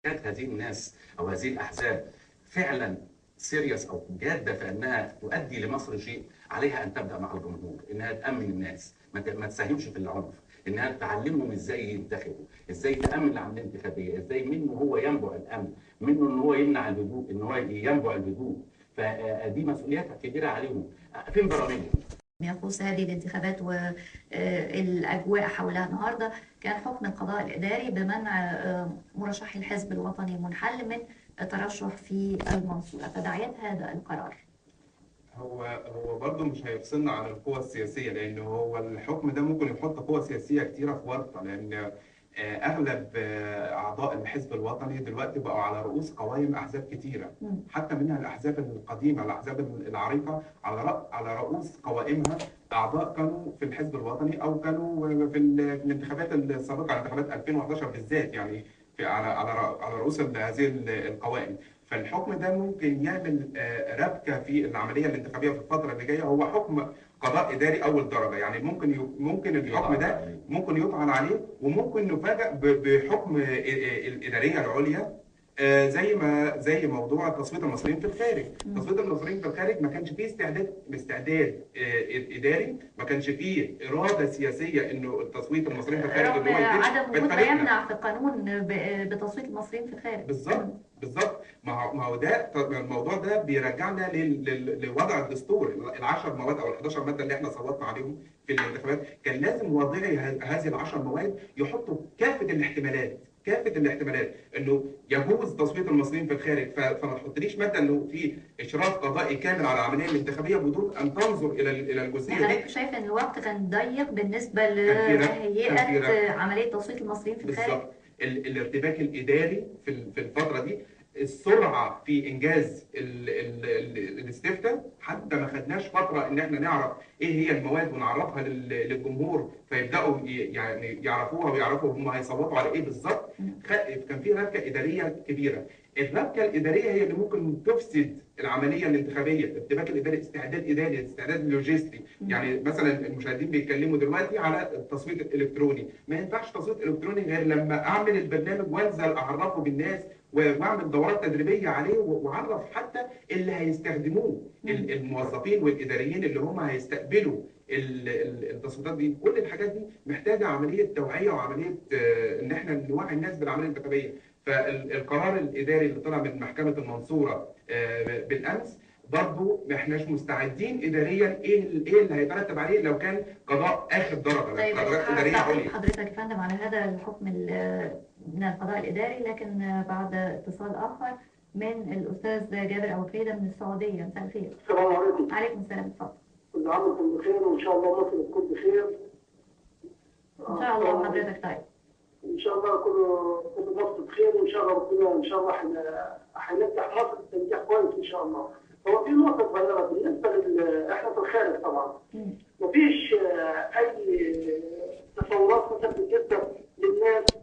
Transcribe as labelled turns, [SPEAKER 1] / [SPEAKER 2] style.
[SPEAKER 1] كانت هذه الناس او هذه الاحزاب فعلا سيريس او جاده في انها تؤدي لمصر شيء، عليها ان تبدا مع الجمهور، انها تامن الناس، ما تساهمش في العنف، انها تعلمهم ازاي ينتخبوا، ازاي تامن العمليه الانتخابيه، ازاي منه هو ينبع الامن، منه ان هو يمنع الهدوء، ان هو ينبع الهدوء. فدي مسؤوليات كبيره عليهم. فين برامجهم؟
[SPEAKER 2] يخص هذه الانتخابات والأجواء حولها. النهارده كان حكم القضاء الإداري بمنع مرشحي الحزب الوطني المنحل من الترشح في المنصورة، تداعيات هذا القرار.
[SPEAKER 3] هو برضه مش هيفصلنا عن القوى السياسية، لأن هو الحكم ده ممكن يحط قوى سياسية كتيرة في ورطة، لأن أغلب أعضاء الحزب الوطني دلوقتي بقوا على رؤوس قوائم أحزاب كتيرة، حتى منها الأحزاب القديمة، الأحزاب العريقة على رؤوس قوائمها أعضاء كانوا في الحزب الوطني أو كانوا في الانتخابات السابقة، انتخابات 2011 بالذات، يعني على رؤوس هذه القوائم. فالحكم ده ممكن يعمل ربكه في العمليه الانتخابيه في الفتره اللي جايه. هو حكم قضاء اداري اول درجه، يعني ممكن الحكم ده ممكن يطعن عليه، وممكن نفاجئ بحكم الاداريه العليا، زي موضوع تصويت المصريين في الخارج. تصويت المصريين في الخارج ما كانش فيه استعداد اداري، ما كانش فيه اراده سياسيه انه التصويت المصريين في الخارج
[SPEAKER 2] رغم
[SPEAKER 3] اللي هو يتم
[SPEAKER 2] عدم وجود ما يمنع في القانون بتصويت المصريين في الخارج.
[SPEAKER 3] بالظبط. ما هو ده الموضوع ده بيرجعنا لوضع الدستور. ال10 مواد او ال11 ماده اللي احنا صوتنا عليهم في الانتخابات، كان لازم واضعي هذه ال10 مواد يحطوا كافه الاحتمالات انه يجوز تصويت المصريين في الخارج. فما تحطليش ماده انه في اشراف قضائي كامل على العمليه الانتخابيه بدون ان تنظر الى الجزئيه دي.
[SPEAKER 2] حضرتك شايف ان الوقت كان ضيق بالنسبه لتهيئه عمليه تصويت المصريين في الخارج؟
[SPEAKER 3] بالظبط. الارتباك الاداري في الفتره دي، السرعه في انجاز الاستفتاء، حتى ما خدناش فتره ان احنا نعرف ايه هي المواد ونعرفها للجمهور، فيبداوا يعني يعرفوها ويعرفوا هم هيصوتوا على ايه بالظبط. كان في ربكه اداريه كبيره. الربكه الاداريه هي اللي ممكن تفسد العمليه الانتخابيه. الارتباك الاداري، استعداد اداري، استعداد لوجستي. يعني مثلا المشاهدين بيتكلموا دلوقتي على التصويت الالكتروني، ما ينفعش تصويت الكتروني غير لما اعمل البرنامج وانزل اعرفه بالناس واعمل دورات تدريبيه عليه، واعرف حتى اللي هيستخدموه، الموظفين والاداريين اللي هم هيستقبلوا التصويتات دي. كل الحاجات دي محتاجه عمليه توعيه وعمليه ان احنا نوعي الناس بالعمليه الانتخابيه. فالقرار الاداري اللي طلع من محكمه المنصوره بالامس، برضه ما احناش مستعدين اداريا ايه اللي هيترتب عليه لو كان قضاء اخر درجه،
[SPEAKER 2] طيب
[SPEAKER 3] قضاء اداريه عليا.
[SPEAKER 2] حضرتك يا فندم على هذا الحكم من القضاء الاداري، لكن بعد اتصال اخر من الاستاذ جابر ابو فايده من السعوديه. مساء الخير.
[SPEAKER 4] السلام عليكم.
[SPEAKER 2] عليكم السلام، اتفضل.
[SPEAKER 4] كل عام وانتم بخير، وان شاء الله مصر تكون بخير.
[SPEAKER 2] ان شاء الله. حضرتك طيب.
[SPEAKER 4] ان شاء الله كل مصر بخير، وان شاء الله ربنا ان شاء الله هنفتح مصر تنجح كويس ان شاء الله. هو في نقطه صغيره بالنسبه